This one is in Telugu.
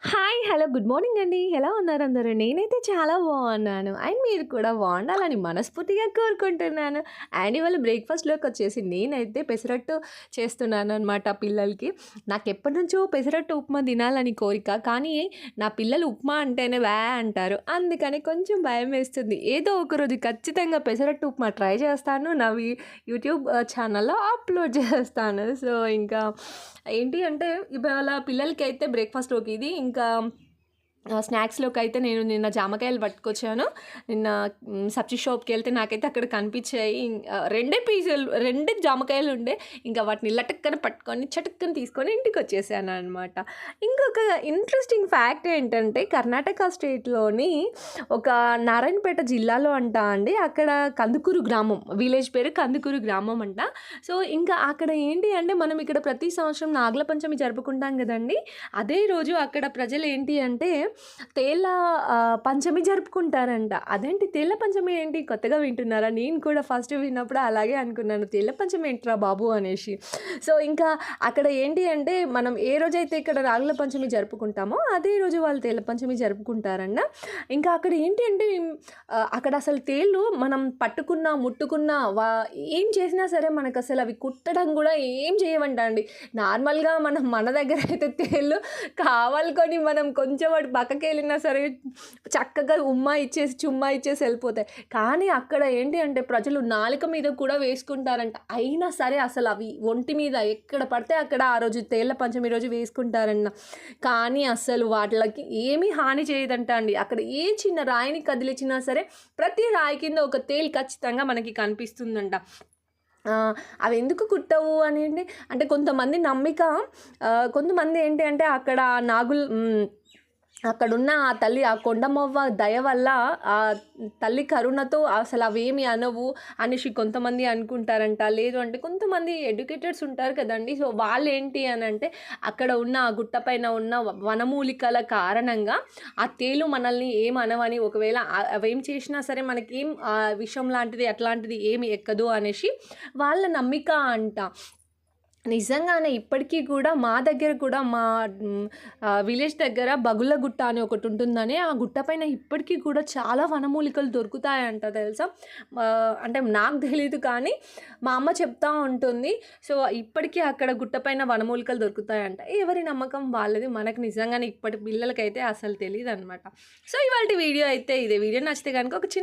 హాయ్! హలో! గుడ్ మార్నింగ్ అండి. ఎలా ఉన్నారు అందరూ? నేనైతే చాలా బాగున్నాను. అండ్ మీరు కూడా బాగుండాలని మనస్ఫూర్తిగా కోరుకుంటున్నాను. అండ్ ఇవాళ బ్రేక్‌ఫాస్ట్‌లోకొచ్చేసి నేనైతే పెసరట్టు చేస్తున్నాననమాట పిల్లలకి. నాకెప్పటినుంచో పెసరట్టు ఉప్మా తినాలని కోరిక. కానీ నా పిల్లలు ఉప్మా అంటేనే అంటారు. అందుకని కొంచెం భయమేస్తుంది. ఏదో ఒకరోజు ఖచ్చితంగా పెసరట్టు ఉప్మా ట్రై చేస్తాను. యూట్యూబ్ ఛానల్‌లో అప్‌లోడ్ చేస్తాను. సో, ఇంకా ఏంటి అంటే ఇవాళ పిల్లలకైతే బ్రేక్‌ఫాస్ట్‌లోకి ఇది ఇంకా స్నాక్స్‌లోకైతే నేను నిన్న జామకాయలు పట్టుకొచ్చాను. నిన్న సబ్జీ షాప్‌కెళ్తే నాకైతే అక్కడ కనిపించాయి. రెండే పీసులు 2 జామకాయలుండే. ఇంకా వాటిని లటక్కన పట్టుకొని చటుక్కన తీసుకొని ఇంటికొచ్చేసాననమాట. ఇంకొక ఇంట్రెస్టింగ్ ఫ్యాక్ట్ ఏంటంటే కర్ణాటక స్టేట్‌లోని ఒక నారాయణపేట జిల్లాలో అండి అక్కడ కందుకూరు గ్రామం. విలేజ్ పేరు కందుకూరు గ్రామం అంట. సో, ఇంకా అక్కడ ఏంటి అంటే మనం ఇక్కడ ప్రతి సంవత్సరం నాగుల పంచమి జరుపుకుంటాం గదండీ! అదే రోజు అక్కడ ప్రజలు ఏంటి అంటే తేళ్ళ పంచమి జరుపుకుంటారంట. అదేంటి తేళ్ళ పంచమి ఏంటి కొత్తగా వింటున్నారా? నేను కూడా ఫస్ట్ విన్నప్పుడు అలాగే అనుకున్నాను. తేళ్ళ పంచమి ఏంట్రా బాబు అనేసి. సో, ఇంకా అక్కడ ఏంటి అంటే మనం ఏ రోజైతే ఇక్కడ నాగుల పంచమి జరుపుకుంటామో అదే రోజు వాళ్ళు తేళ్ళ పంచమి జరుపుకుంటారంట. ఇంకా అక్కడ ఏంటి అంటే అక్కడ అసలు తేళ్ళు మనం పట్టుకున్నా, ముట్టుకున్నా ఏం చేసినా సరే మనకసలు అవి కుట్టడం గూడా ఏం చేయవంట అండి. నార్మల్‌గా మన దగ్గర అయితే తేళ్ళు కావాలుకొని మనం కొంచెం అటు పక్కకెళ్ళినా సరే చక్కగా చుమ్మా ఇచ్చేసి వెళ్ళిపోతాయి. కానీ అక్కడ ఏంటి అంటే ప్రజలు నాలుక మీద కూడా వేసుకుంటారంట. అయినా సరే అసలు అవి ఒంటి మీద ఎక్కడ పడితే అక్కడ ఆ రోజు తేళ్ల పంచమి రోజు వేసుకుంటారంట. కానీ అస్సలు వాటిలకి ఏమీ హాని చేయదంట అండి. అక్కడ ఏ చిన్న రాయిని కదిలిచ్చినా సరే ప్రతి రాయి కింద ఒక తేలు ఖచ్చితంగా మనకి కనిపిస్తుందంట. అవి ఎందుకు కుట్టవు అనేది అంటే కొంతమంది నమ్మిక. కొంతమంది ఏంటి అంటే అక్కడ అక్కడున్న ఆ తల్లి ఆ కొండమవ్వ దయ వల్ల ఆ తల్లి కరుణతో అసలు అవేమి అనవు అనేసి కొంతమంది అనుకుంటారంట. లేదు అంటే కొంతమంది ఎడ్యుకేటెడ్స్ ఉంటారు కదండీ! సో, వాళ్ళేంటి అనంటే అక్కడ ఉన్న ఆ గుట్ట పైన ఉన్న వనమూలికల కారణంగా ఆ తేలు మనల్ని ఏం అనవని ఒకవేళ అవేం చేసినా సరే మనకేం విషం లాంటిది అట్లాంటిది ఏమి ఎక్కదు అనేసి వాళ్ళ నమ్మిక అంట. నిజంగానే ఇప్పటికీ కూడా మా దగ్గర కూడా విలేజ్ దగ్గర బగుళ్ళగుట్ట అని ఒకటుంటుందని, ఆ గుట్ట పైన ఇప్పటికీ కూడా చాలా వనమూలికలు దొరుకుతాయంట తెలుసా? అంటే నాకు తెలీదు కానీ మా అమ్మ చెప్తా ఉంటుంది. సో, ఇప్పటికీ అక్కడ గుట్ట పైన వనమూలికలు దొరుకుతాయంట. ఎవరి నమ్మకం వాళ్ళది. మనకు నిజంగానే ఇప్పటి పిల్లలకైతే అసలు తెలీదనమాట. సో, ఇవాల్టి వీడియో అయితే ఇదే. వీడియో నచ్చితే గనుక ఒక చిన్న